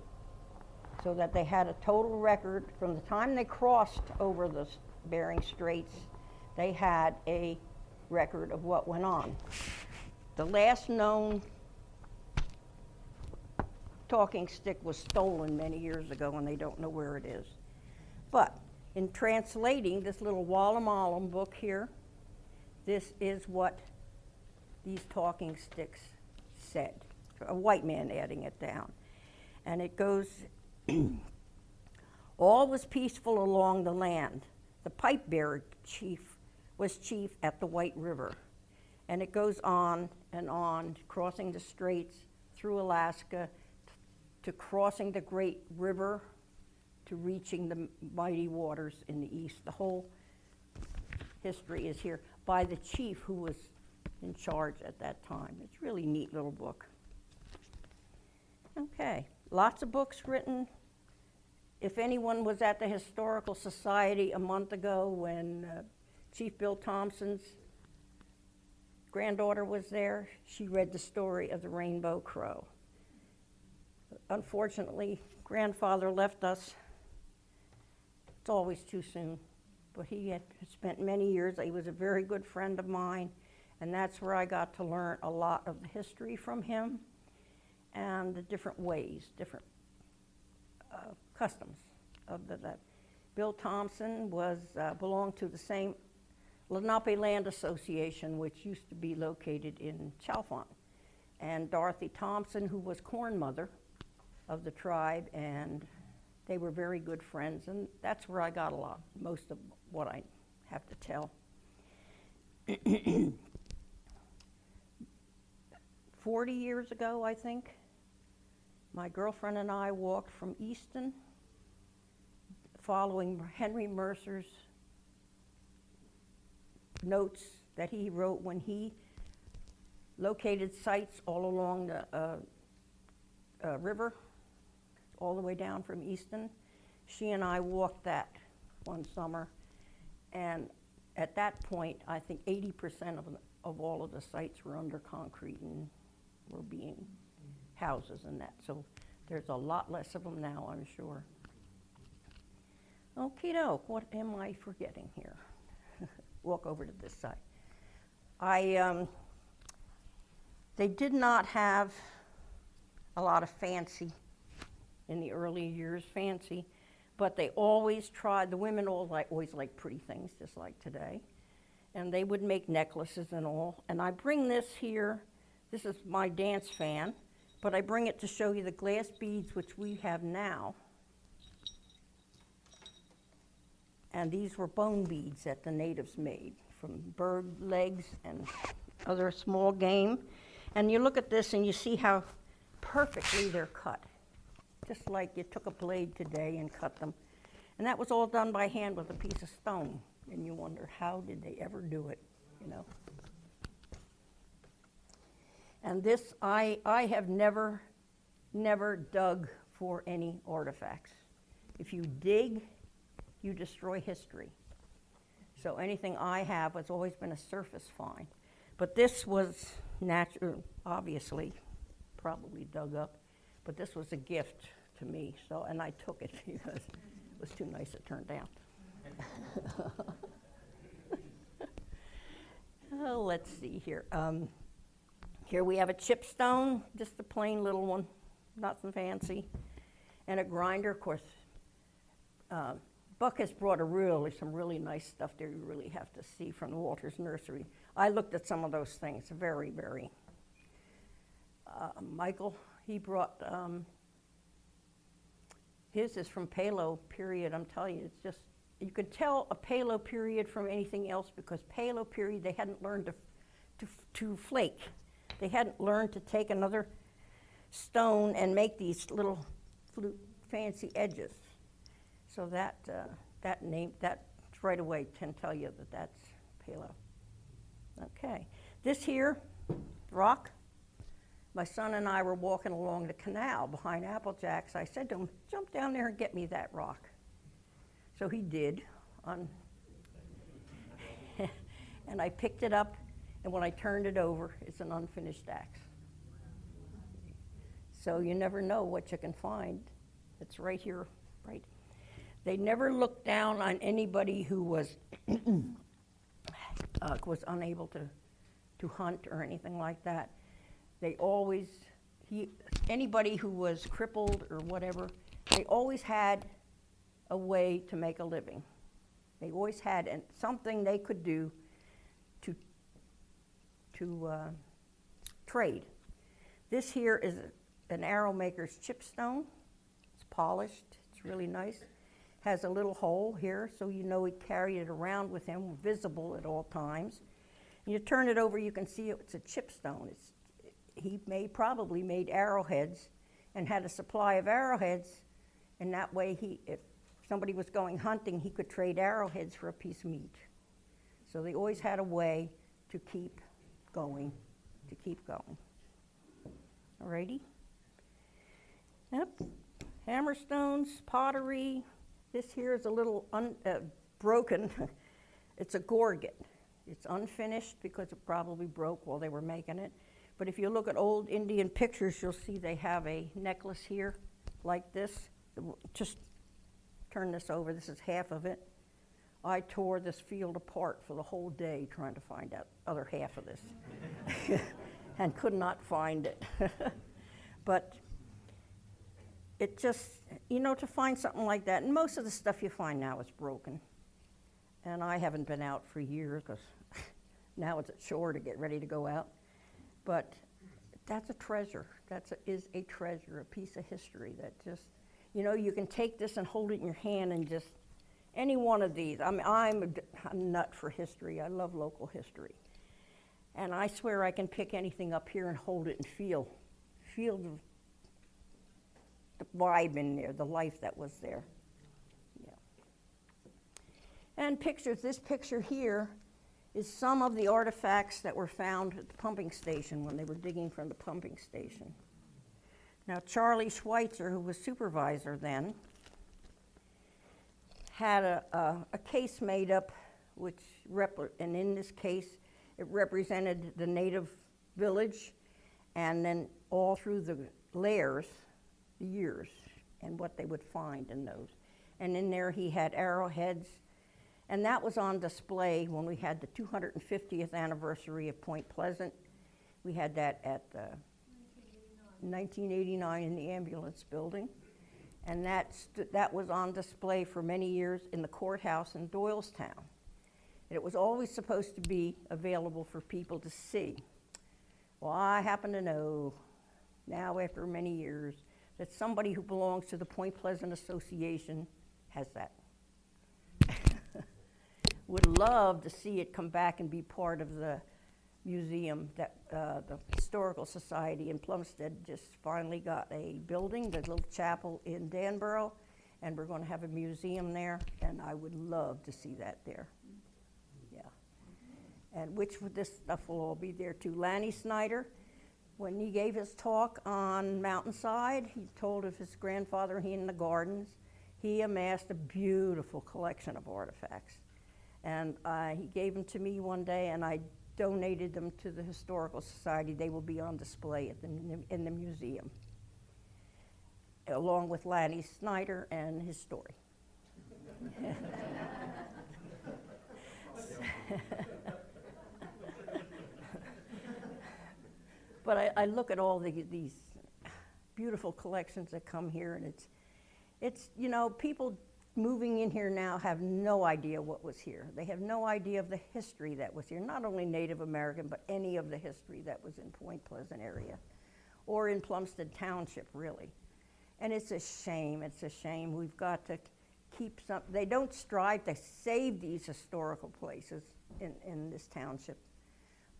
so that they had a total record from the time they crossed over the Bering Straits. They had a record of what went on. The last known talking stick was stolen many years ago, and they don't know where it is. But in translating this little Wallamalam book here, this is what these talking sticks said. A white man adding it down. And it goes, all was peaceful along the land. The pipe bearer chief was chief at the White River. And it goes on and on, crossing the straits, through Alaska, to crossing the great river, to reaching the mighty waters in the east. The whole history is here by the chief who was in charge at that time. It's a really neat little book. Okay, lots of books written. If anyone was at the Historical Society a month ago when Chief Bill Thompson's granddaughter was there, she read the story of the Rainbow Crow. Unfortunately, grandfather left us. It's always too soon, but he had spent many years. He was a very good friend of mine, and that's where I got to learn a lot of the history from him and the different ways, different customs of that. Bill Thompson belonged to the same Lenape Land Association, which used to be located in Chalfont. And Dorothy Thompson, who was corn mother of the tribe, and they were very good friends, and that's where I got most of what I have to tell. 40 years ago, I think, my girlfriend and I walked from Easton, following Henry Mercer's notes that he wrote when he located sites all along the river, all the way down from Easton. She and I walked that one summer, and at that point, I think 80% of all of the sites were under concrete and were being houses and that. So there's a lot less of them now, I'm sure. Okie doke, what am I forgetting here? Walk over to this side. They did not have a lot of fancy in the early years, but they always tried, the women always liked pretty things, just like today. And they would make necklaces and all. And I bring this here, this is my dance fan, but I bring it to show you the glass beads which we have now. And these were bone beads that the natives made from bird legs and other small game. And you look at this and you see how perfectly they're cut. Just like you took a blade today and cut them. And that was all done by hand with a piece of stone. And you wonder, how did they ever do it, you know? And this, I have never dug for any artifacts. If you dig, you destroy history. So anything I have has always been a surface find. But this was natural, obviously, probably dug up, but this was a gift to me, so, and I took it because it was too nice to turn down. Oh, let's see here. Here we have a chipstone, just a plain little one, nothing fancy, and a grinder, of course. Buck has brought some really nice stuff there you really have to see from the Walters Nursery. I looked at some of those things, very, very. Michael, he brought, his is from Palo period, I'm telling you, it's just, you could tell a Palo period from anything else because Palo period, they hadn't learned to flake. They hadn't learned to take another stone and make these little fancy edges. So that right away can tell you that that's Palo. Okay, this here, rock, my son and I were walking along the canal behind Applejacks. I said to him, jump down there and get me that rock. So he did, and I picked it up, and when I turned it over, it's an unfinished axe. So you never know what you can find. It's right here, right. They never looked down on anybody who was unable to hunt or anything like that. They always, anybody who was crippled or whatever, they always had a way to make a living. They always had something they could do to trade. This here is an arrow maker's chipstone. It's polished, it's really nice. Has a little hole here, so you know he carried it around with him, visible at all times. And you turn it over, you can see it's a chipstone. He probably made arrowheads and had a supply of arrowheads, and that way if somebody was going hunting, he could trade arrowheads for a piece of meat. So they always had a way to keep going, Alrighty. Yep, hammerstones, pottery. This here is a little broken. It's a gorget. It's unfinished because it probably broke while they were making it. But if you look at old Indian pictures, you'll see they have a necklace here like this. Just turn this over. This is half of it. I tore this field apart for the whole day trying to find that other half of this and could not find it. But it just, to find something like that, and most of the stuff you find now is broken. And I haven't been out for years because now it's at shore to get ready to go out. But that's a treasure. Is a treasure, a piece of history that just, you can take this and hold it in your hand and just, any one of these. I'm a nut for history. I love local history. And I swear I can pick anything up here and hold it and feel the vibe in there, the life that was there. Yeah. And pictures, this picture here is some of the artifacts that were found at the pumping station when they were digging from the pumping station. Now, Charlie Schweitzer, who was supervisor then, had a case made up, and in this case, it represented the native village, and then all through the layers, the years, and what they would find in those. And in there, he had arrowheads, and that was on display when we had the 250th anniversary of Point Pleasant. We had that at 1989 in the ambulance building. And that was on display for many years in the courthouse in Doylestown. And it was always supposed to be available for people to see. Well, I happen to know now, after many years, that somebody who belongs to the Point Pleasant Association has that. Would love to see it come back and be part of the museum that the Historical Society in Plumstead just finally got a building, the little chapel in Danborough, and we're going to have a museum there, and I would love to see that there. Yeah. And this stuff will all be there too. Lanny Snyder, when he gave his talk on Mountainside, he told of his grandfather, he in the gardens. He amassed a beautiful collection of artifacts. And he gave them to me one day, and I donated them to the Historical Society. They will be on display in the museum, along with Lanny Snyder and his story. But I look at all these beautiful collections that come here, and it's people moving in here now have no idea what was here. They have no idea of the history that was here, not only Native American, but any of the history that was in Point Pleasant area or in Plumstead Township, really. And it's a shame. We've got to keep some. They don't strive to save these historical places in this township,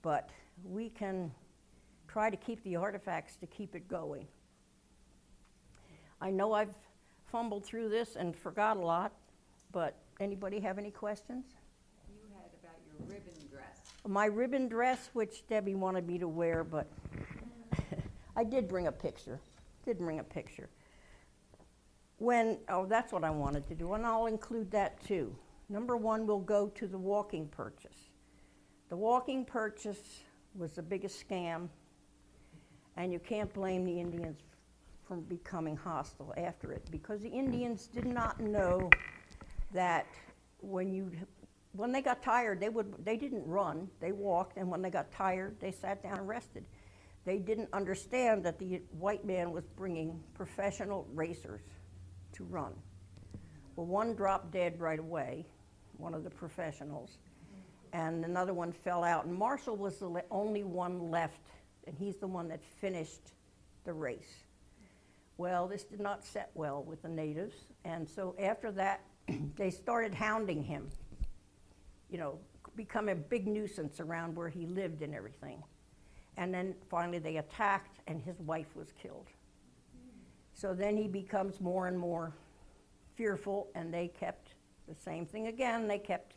but we can try to keep the artifacts to keep it going. I know I've fumbled through this and forgot a lot, but anybody have any questions? You had about your ribbon dress. My ribbon dress, which Debbie wanted me to wear, but I did bring a picture. That's what I wanted to do, and I'll include that too. Number one, we'll go to the walking purchase. The walking purchase was the biggest scam, and you can't blame the Indians from becoming hostile after it, because the Indians did not know that when they got tired, they didn't run, they walked, and when they got tired, they sat down and rested. They didn't understand that the white man was bringing professional racers to run. Well, one dropped dead right away, one of the professionals, and another one fell out, and Marshall was the only one left, and he's the one that finished the race. Well, this did not set well with the natives, and so after that, they started hounding him, become a big nuisance around where he lived and everything. And then finally they attacked, and his wife was killed. So then he becomes more and more fearful, and they kept the same thing again. They kept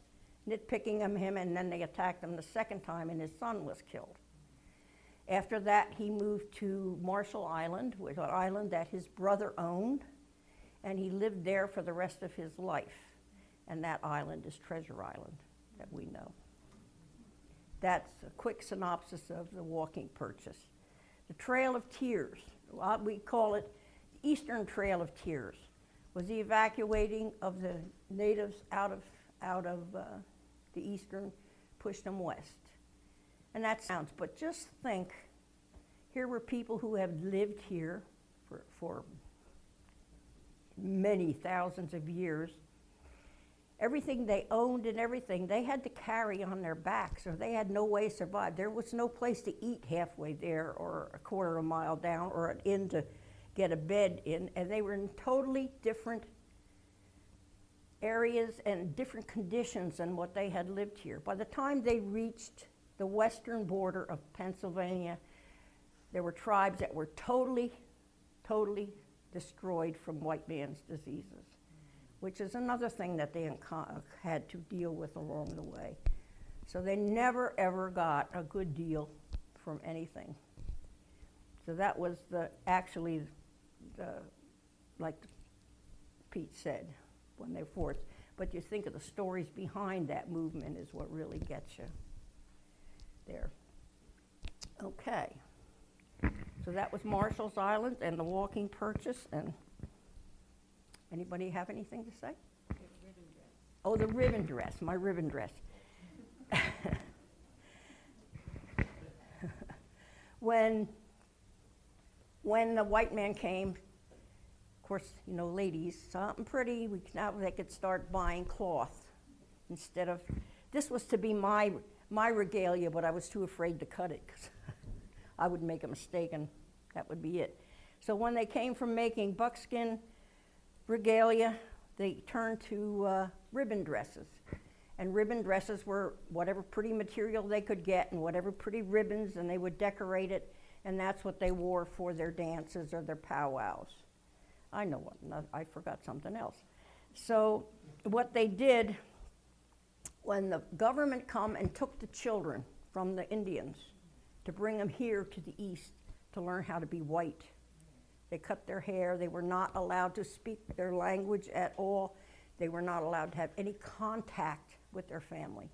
nitpicking him, and then they attacked him the second time, and his son was killed. After that, he moved to Marshall Island, which was an island that his brother owned, and he lived there for the rest of his life. And that island is Treasure Island that we know. That's a quick synopsis of the walking purchase. The Trail of Tears, we call it the Eastern Trail of Tears, was the evacuating of the natives out of the eastern, pushed them west. And that sounds, but just think, here were people who have lived here for many thousands of years. Everything they owned and everything, they had to carry on their backs, or they had no way to survive. There was no place to eat halfway there, or a quarter of a mile down, or an inn to get a bed in, and they were in totally different areas and different conditions than what they had lived here. By the time they reached the western border of Pennsylvania, there were tribes that were totally destroyed from white man's diseases, which is another thing that they had to deal with along the way. So they never ever got a good deal from anything. So that was like Pete said, when they're forced. But you think of the stories behind that movement is what really gets you there. Okay. So that was Marshall's Island and the walking purchase. And anybody have anything to say? The ribbon dress. Oh, the ribbon dress, my ribbon dress. When the white man came, of course, you know, ladies, something pretty, now they could start buying cloth instead of, this was to be my regalia, but I was too afraid to cut it because I would make a mistake and that would be it. So when they came from making buckskin regalia, they turned to ribbon dresses. And ribbon dresses were whatever pretty material they could get and whatever pretty ribbons, and they would decorate it, and that's what they wore for their dances or their powwows. I know what, I forgot something else. So what they did, when the government come and took the children from the Indians to bring them here to the east to learn how to be white, they cut their hair, they were not allowed to speak their language at all, they were not allowed to have any contact with their family.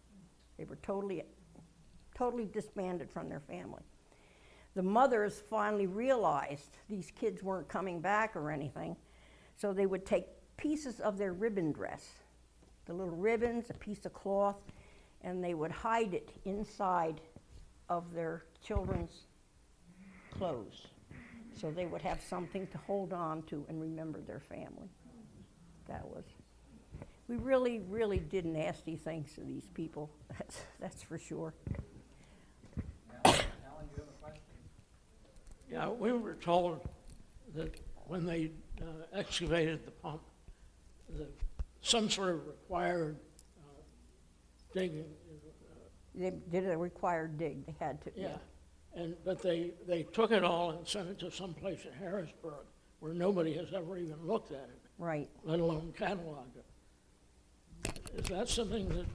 They were totally disbanded from their family. The mothers finally realized these kids weren't coming back or anything, so they would take pieces of their ribbon dress, the little ribbons, a piece of cloth, and they would hide it inside of their children's clothes. So they would have something to hold on to and remember their family. That was, we really did nasty things to these people, that's for sure. Alan, you have a question? Yeah, we were told that when they excavated the pump, that some sort of required digging. They did a required dig, they had to. Yeah, but they took it all and sent it to some place in Harrisburg where nobody has ever even looked at it, Right. let alone cataloged it. Is that something that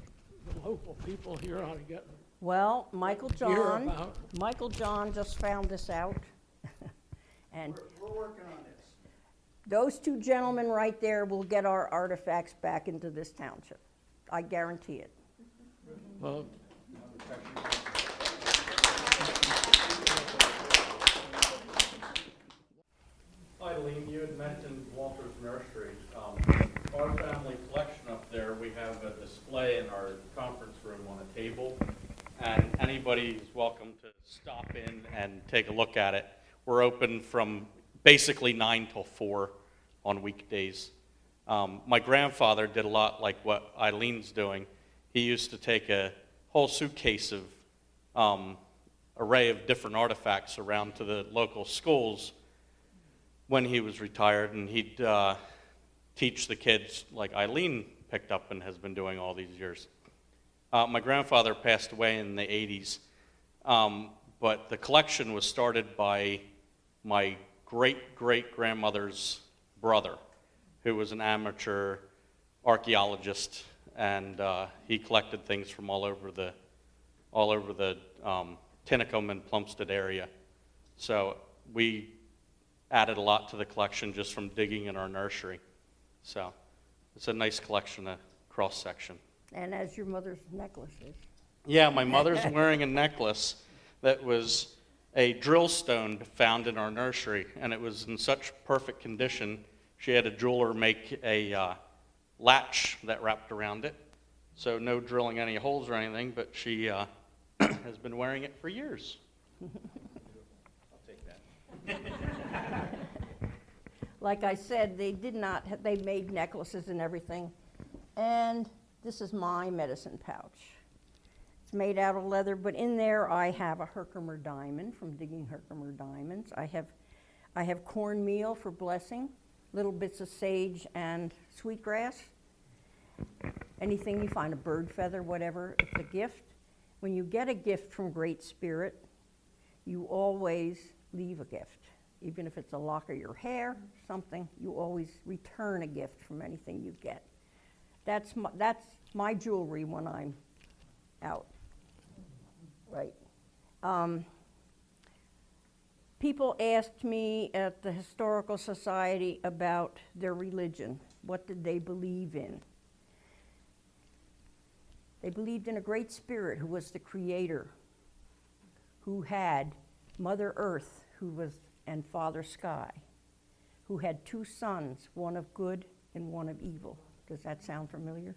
the local people here ought to get? Well, Michael Hear John about. just found this out. And We're working on this. those two gentlemen right there will get our artifacts back into this township. I guarantee it. Well, Eileen, you had mentioned Walter's Nursery. Our family collection up there, we have a display in our conference room on a table, and anybody's welcome to stop in and take a look at it. We're open from basically 9 till 4 on weekdays. My grandfather did a lot like what Eileen's doing. He used to take a whole suitcase of array of different artifacts around to the local schools when he was retired, and he'd teach the kids like Eileen picked up and has been doing all these years. My grandfather passed away in the 80s, but the collection was started by my great-great-grandmother's brother, who was an amateur archaeologist, and he collected things from all over the Tinicum and Plumstead area. So we added a lot to the collection just from digging in our nursery. So it's a nice collection, a cross-section. And as your mother's necklace is. Yeah, my mother's wearing a necklace that was a drill stone found in our nursery, and it was in such perfect condition, she had a jeweler make a latch that wrapped around it. So no drilling any holes or anything, but she has been wearing it for years. I'll take that. like I said, they did not, they made necklaces and everything. And this is my medicine pouch. It's made out of leather, but in there I have a Herkimer diamond from digging Herkimer diamonds. I have cornmeal for blessing, little bits of sage and sweetgrass. Anything you find, a bird feather, whatever, it's a gift. When you get a gift from Great Spirit, you always leave a gift. Even if it's a lock of your hair, something, you always return a gift from anything you get. That's my jewelry when I'm out. Right. People asked me at the Historical Society about their religion. What did they believe in? They believed in a great spirit who was the creator, who had Mother Earth, and Father Sky, who had two sons, one of good and one of evil. Does that sound familiar?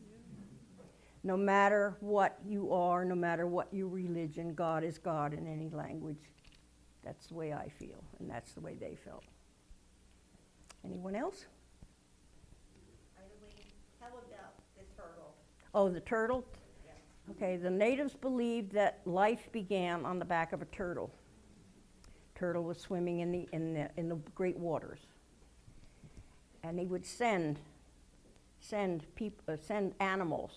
No matter what you are, no matter what your religion, God is God in any language. That's the way I feel, and that's the way they felt. Anyone else? How about the turtle? Oh, the turtle? Okay, the natives believed that life began on the back of a turtle. Turtle was swimming in the great waters, and he would send animals,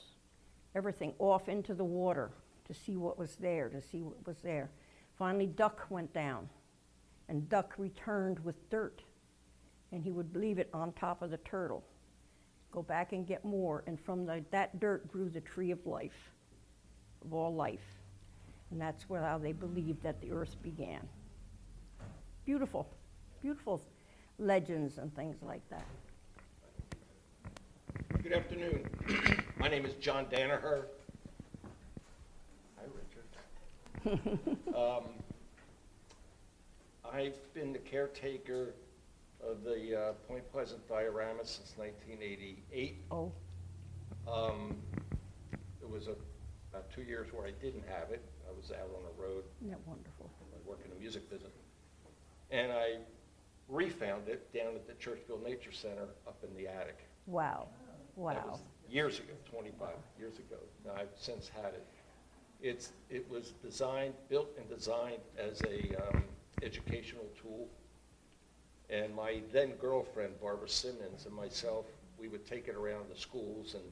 everything, off into the water to see what was there, Finally, duck went down, and duck returned with dirt, and he would leave it on top of the turtle. Go back and get more, and from that dirt grew the tree of life, of all life. And that's how they believed that the earth began. Beautiful, beautiful legends and things like that. Good afternoon. My name is John Danaher. Hi, Richard. I've been the caretaker of the Point Pleasant diorama since 1988. Oh, It was about 2 years where I didn't have it. I was out on the road. isn't that wonderful? I work in the music business. And I refound it down at the Churchville Nature Center up in the attic. Wow, That wow. was years ago, 25 years ago. Now, I've since had it. It was built and designed as a educational tool. And my then girlfriend, Barbara Simmons, and myself, we would take it around the schools, and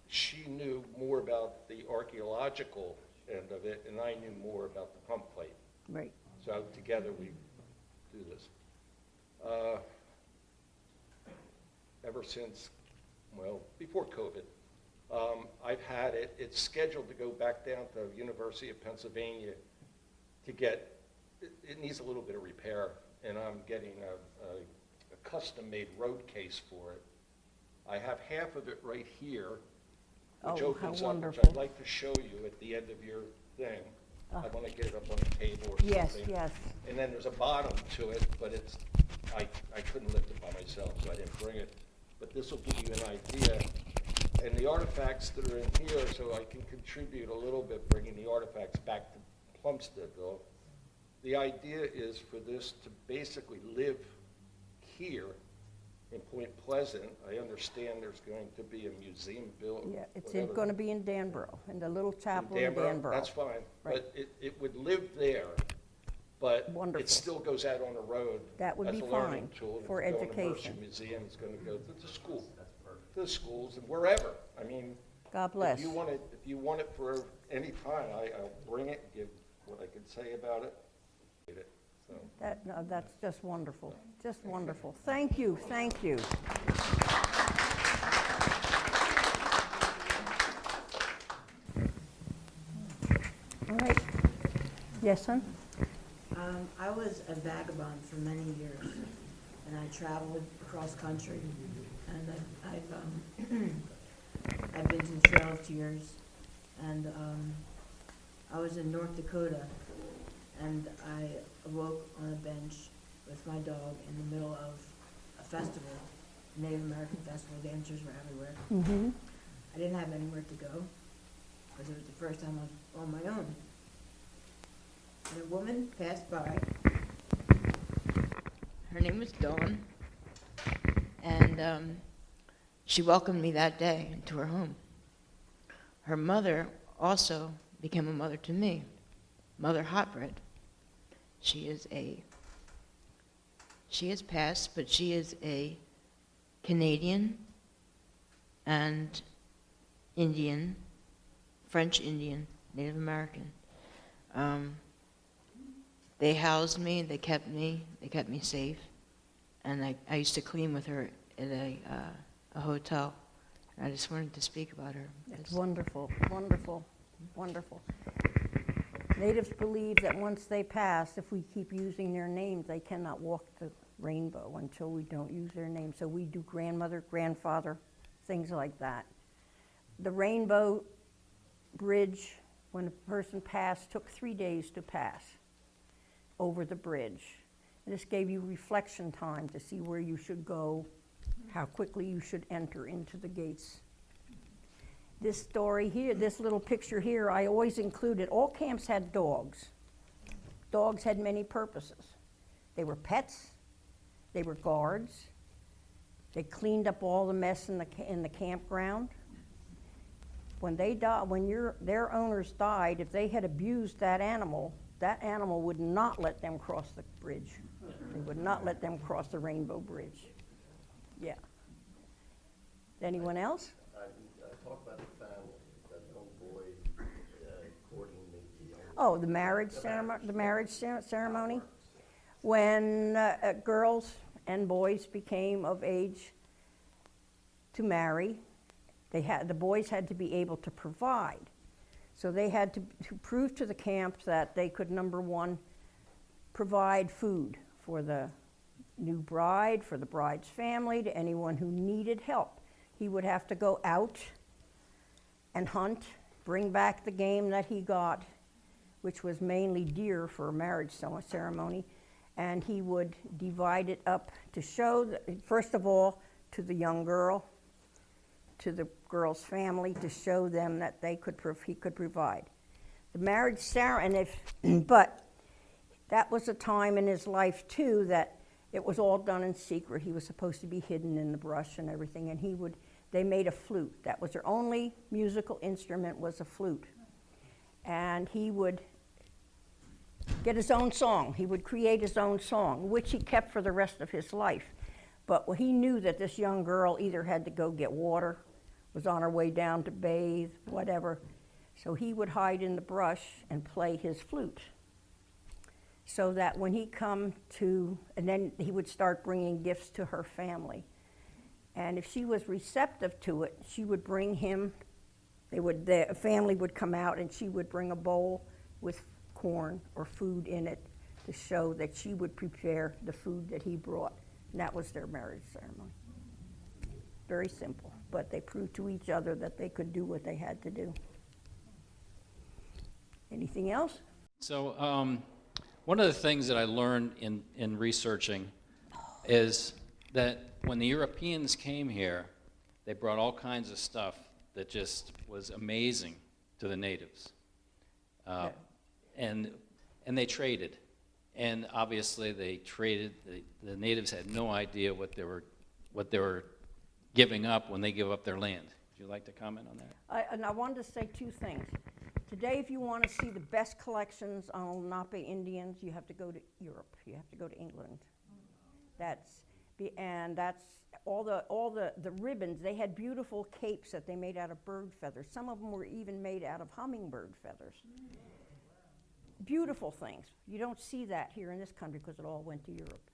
she knew more about the archaeological end of it, and I knew more about the pump plate. Right. So together we do this. Ever since, well, before COVID, I've had it. It's scheduled to go back down to University of Pennsylvania to get, it needs a little bit of repair, and I'm getting a custom-made road case for it. I have half of it right here, which Oh, how opens up, wonderful. which I'd like to show you at the end of your thing. I want to get it up on the table or Yes, something. yes. And then there's a bottom to it, but I couldn't lift it by myself, so I didn't bring it. But this will give you an idea. And the artifacts that are in here, so I can contribute a little bit, bringing the artifacts back to Plumsteadville. The idea is for this to basically live here in Point Pleasant. I understand there's going to be a museum built. Yeah, it's whatever. going to be in Danborough, in the little chapel in Danborough, Danborough. that's fine, Right. but it would live there, but Wonderful. it still goes out on the road. That would be as a learning fine tool. for It's going to Mercer education. Museum, it's going to go to the school, to the schools and wherever. I mean, God bless. if you want it for any time, I'll bring it, give what I can say about it. So. No, that's just wonderful, just wonderful. Thank you, thank you. All right. Yes, son? I was a vagabond for many years, and I traveled across country, and I've been to the Trail of Tears, and I was in North Dakota, and I awoke on a bench with my dog in the middle of a festival, a Native American festival. Dancers were everywhere. Mm-hmm. I didn't have anywhere to go because it was the first time I was on my own. And a woman passed by. Her her name was Dawn, and she welcomed me that day into her home. Her mother also became a mother to me, Mother Hotbread. She has passed, but she is a Canadian and Indian, French Indian, Native American. They housed me, they kept me safe, and I used to clean with her at a hotel. I just wanted to speak about her. It's wonderful, wonderful, wonderful. Natives believe that once they pass, if we keep using their names, they cannot walk the rainbow until we don't use their names. So we do grandmother, grandfather, things like that. The Rainbow Bridge, when a person passed, took 3 days to pass over the bridge. And this gave you reflection time to see where you should go, how quickly you should enter into the gates. This story here, this little picture here, I always included. All camps had dogs. Dogs had many purposes. They were pets, they were guards, they cleaned up all the mess in the campground. When they died, their owners died, if they had abused that animal would not let them cross the bridge. They would not let them cross the Rainbow Bridge. Yeah. Anyone else? Talk about the family, that little boy courting the young. Oh, the marriage ceremony. When girls and boys became of age to marry, the boys had to be able to provide. So they had to prove to the camp that they could, number one, provide food for the new bride, for the bride's family, to anyone who needed help. He would have to go out and hunt, bring back the game that he got, which was mainly deer for a marriage ceremony, and he would divide it up to show, first of all, to the young girl, to the girl's family, to show them that he could provide. The marriage ceremony, but that was a time in his life too that it was all done in secret. He was supposed to be hidden in the brush and everything, and they made a flute. That was their only musical instrument, was a flute. And he would get his own song. He would create his own song, which he kept for the rest of his life. But he knew that this young girl either had to go get water, was on her way down to bathe, whatever. So he would hide in the brush and play his flute. So that when and then he would start bringing gifts to her family. And if she was receptive to it, she would bring him, the family would come out and she would bring a bowl with corn or food in it to show that she would prepare the food that he brought. And that was their marriage ceremony. Very simple, but they proved to each other that they could do what they had to do. Anything else? So one of the things that I learned in researching is that when the Europeans came here, they brought all kinds of stuff that just was amazing to the natives. And they traded. And obviously they traded, the natives had no idea what they were giving up when they give up their land. Would you like to comment on that? And I wanted to say two things. Today, if you want to see the best collections on Lenape Indians, you have to go to Europe. You have to go to England. That's all the ribbons. They had beautiful capes that they made out of bird feathers. Some of them were even made out of hummingbird feathers. Beautiful things. You don't see that here in this country because it all went to Europe.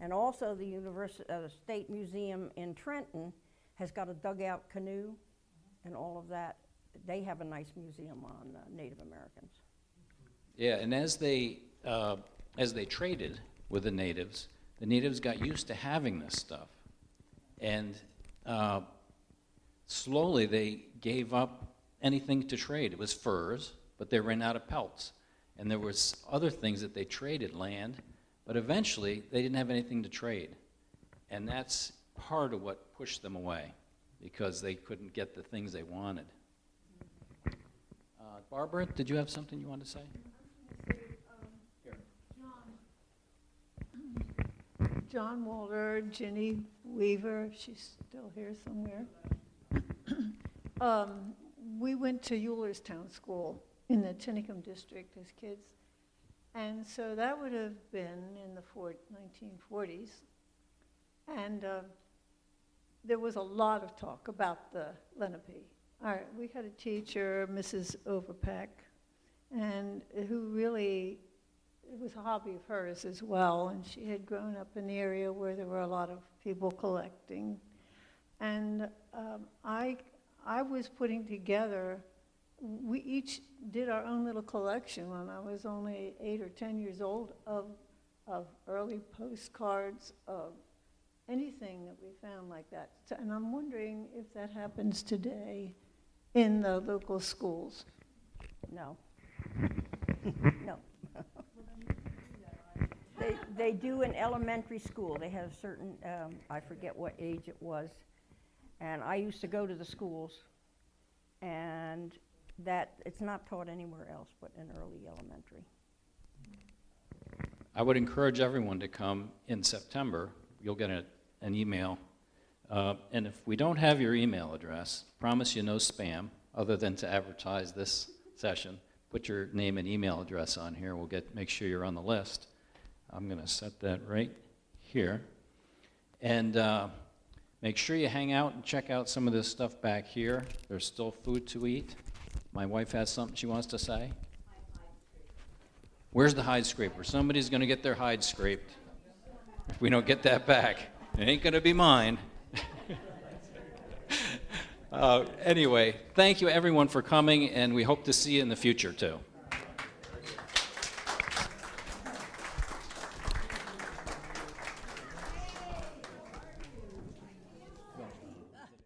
And also the State Museum in Trenton has got a dugout canoe and all of that. They have a nice museum on Native Americans. Yeah, and as they traded with the natives got used to having this stuff. And slowly they gave up anything to trade. It was furs, but they ran out of pelts. And there was other things that they traded, land, but eventually they didn't have anything to trade. And that's part of what pushed them away, because they couldn't get the things they wanted. Barbara, did you have something you wanted to say? John Walter, Ginny Weaver, she's still here somewhere. We went to Eulerstown School in the Tinicum district as kids. And so that would have been in the 1940s. And there was a lot of talk about the Lenape. We had a teacher, Mrs. Overpeck, and who really, it was a hobby of hers as well, and she had grown up in the area where there were a lot of people collecting. And I was putting together, we each did our own little collection when I was only 8 or 10 years old of early postcards, of anything that we found like that. And I'm wondering if that happens today in the local schools. No. No. They do in elementary school. They have a certain, I forget what age it was, and I used to go to the schools, and that it's not taught anywhere else but in early elementary. I would encourage everyone to come in September. You'll get an email. And if we don't have your email address, promise you no spam, other than to advertise this session. Put your name and email address on here. We'll make sure you're on the list. I'm going to set that right here. And make sure you hang out and check out some of this stuff back here. There's still food to eat. My wife has something she wants to say. Where's the hide scraper? Somebody's going to get their hide scraped. If we don't get that back, it ain't going to be mine. Anyway, thank you everyone for coming, and we hope to see you in the future too.